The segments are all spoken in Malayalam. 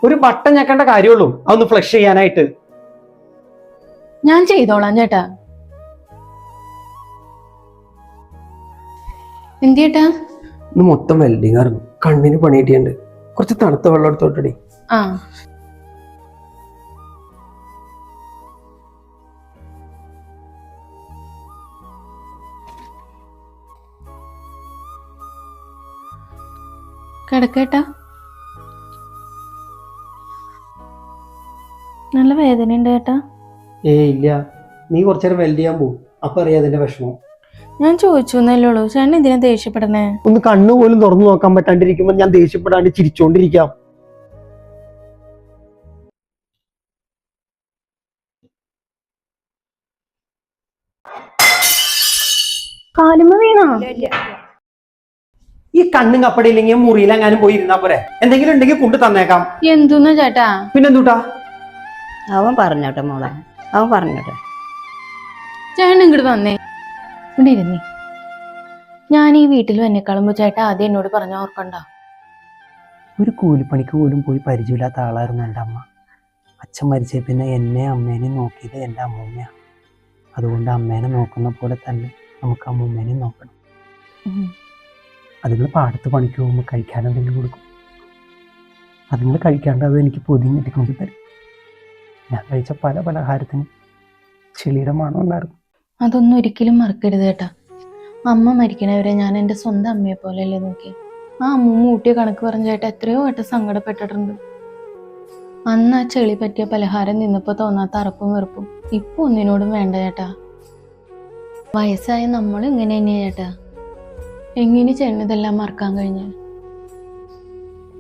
ഒരു ബട്ടൺ ഞെക്കേണ്ട കാര്യമുള്ളൂ അതൊന്ന് ഫ്ലഷ് ചെയ്യാനായിട്ട്. ഞാൻ ചെയ്തോളാം ചേട്ടാ. എന്തിയേട്ടാ? ഇന്ന് മൊത്തം വെൽഡിങ് ആയിരുന്നു, കണ്ണിന് പണി കിട്ടിയുണ്ട്. കുറച്ച് തണുത്ത വെള്ളം എടുത്തോട്ടടി. ആ കിടക്കേട്ടാ. നല്ല വേദന ഉണ്ട് ചേട്ടാ. ഇല്ല, നീ കുറച്ചേരം വെൽഡ് ചെയ്യാൻ പോകും, അപ്പൊ അറിയാം അതിന്റെ വിഷമം. ഞാൻ ചോദിച്ചു എന്നല്ലേ ഉള്ളൂ, ചേട്ടൻ എന്തിനാ ദേഷ്യപ്പെടണേ? ഒന്ന് കണ്ണു പോലും തുറന്നു നോക്കാൻ പറ്റാണ്ടിരിക്കുമ്പോൾ ഞാൻ ദേഷ്യപ്പെടാണ്ട് ചിരിച്ചോണ്ടിരിക്കാം. കാലുമ്മ വീണോ? ഈ കണ്ണും കപ്പടയില്ലെങ്കിൽ മുറിയിലെങ്ങാനും പോയി ഇരുന്നാ പോരെ. എന്തെങ്കിലും ഉണ്ടെങ്കിൽ കൊണ്ടു തന്നേക്കാം. എന്തുന്നാ ചേട്ടാ? പിന്നെന്തൂട്ടാ? അവൻ പറഞ്ഞോട്ടെ മോളെ, അവൻ പറഞ്ഞോട്ടെ. ചേട്ടൻ ഇങ്ങോട്ട് വന്നേ, ഇവിടെ ഇരുന്നേ. ഞാൻ ഈ വീട്ടിൽ വന്നേക്കാളുമ്പോ ചേട്ടാ ആദ്യം എന്നോട് പറഞ്ഞ ഓർക്കണ്ട. ഒരു കൂലിപ്പണിക്ക് പോലും പോയി പരിചയമില്ലാത്ത ആളായിരുന്നു എൻ്റെ അമ്മ. അച്ഛൻ മരിച്ച പിന്നെ എന്നെ അമ്മേനെയും നോക്കിയത് എൻ്റെ അമ്മൂമ്മയാണ്. അതുകൊണ്ട് അമ്മേനെ നോക്കുന്ന പോലെ തന്നെ നമുക്ക് അമ്മൂമ്മേനെയും നോക്കണം. അതുങ്ങൾ പാടത്ത് പണിക്ക് പോകുമ്പോൾ കഴിക്കാൻ എന്തെങ്കിലും കൊടുക്കും. അതുങ്ങൾ കഴിക്കാണ്ട് അത് എനിക്ക് പൊതിഞ്ഞ് കിട്ടിക്കൊണ്ട് തരും. ഞാൻ കഴിച്ച പല പലഹാരത്തിനും ചെളിയുടെ മണം ഉണ്ടായിരുന്നു. അതൊന്നും ഒരിക്കലും മറക്കരുത് ചേട്ടാ. അമ്മ മരിക്കണവരെ ഞാൻ എൻ്റെ സ്വന്തം അമ്മയെ പോലെയല്ലേ നോക്കി. ആ അമ്മൂമ്മ ഊട്ടിയ കണക്ക് പറഞ്ഞ ചേട്ടാ എത്രയോ വട്ടം സങ്കടപ്പെട്ടിട്ടുണ്ട്. അന്ന് ആ ചെളി പറ്റിയ പലഹാരം നിന്നപ്പോ തോന്നാത്ത അറപ്പും വെറുപ്പും ഇപ്പൊ ഒന്നിനോടും വേണ്ട ചേട്ടാ. വയസ്സായ നമ്മൾ ഇങ്ങനെ തന്നെയാ ചേട്ടാ. എങ്ങനെ ചെയ്യുന്നതെല്ലാം മറക്കാൻ കഴിഞ്ഞാൽ?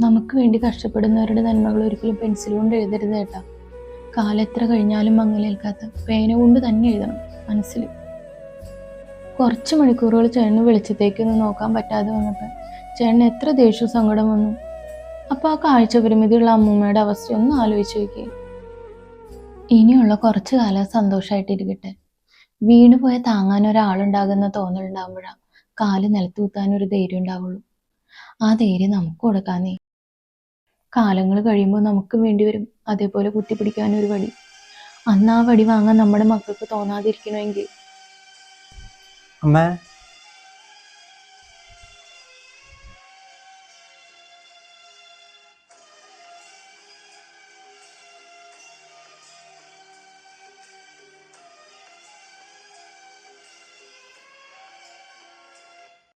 നമുക്ക് വേണ്ടി കഷ്ടപ്പെടുന്നവരുടെ നന്മകൾ ഒരിക്കലും പെൻസിൽ കൊണ്ട് എഴുതരുത് ചേട്ടാ. കാലം എത്ര കഴിഞ്ഞാലും മങ്ങലേൽക്കാത്ത പേന കൊണ്ട് തന്നെ എഴുതണം മനസ്സിൽ. കുറച്ച് മണിക്കൂറുകൾ ചേട്ടന് വെളിച്ചത്തേക്കൊന്നും നോക്കാൻ പറ്റാതെ വന്നപ്പോൾ ചേട്ടന് എത്ര ദേഷ്യവും സങ്കടം വന്നു. അപ്പൊ ആ കാഴ്ച പരിമിതിയുള്ള അമ്മൂമ്മയുടെ അവസ്ഥ ഒന്ന് ആലോചിച്ച് നോക്കിയേ. ഇനിയുള്ള കുറച്ചു കാലം സന്തോഷമായിട്ടിരിക്കട്ടെ. വീണുപോയ താങ്ങാൻ ഒരാളുണ്ടാകുന്ന തോന്നലുണ്ടാകുമ്പോഴാണ് കാല് നിലത്തൂത്താൻ ഒരു ധൈര്യം ഉണ്ടാവുള്ളൂ. ആ ധൈര്യം നമുക്ക് കൊടുക്കാന്നേ. കാലങ്ങൾ കഴിയുമ്പോൾ നമുക്ക് വേണ്ടി വരും അതേപോലെ കുത്തിപ്പിടിക്കാനൊരു വടി. അന്ന് ആ വടി വാങ്ങാൻ നമ്മുടെ മക്കൾക്ക് തോന്നാതിരിക്കണമെങ്കിൽ. അമ്മ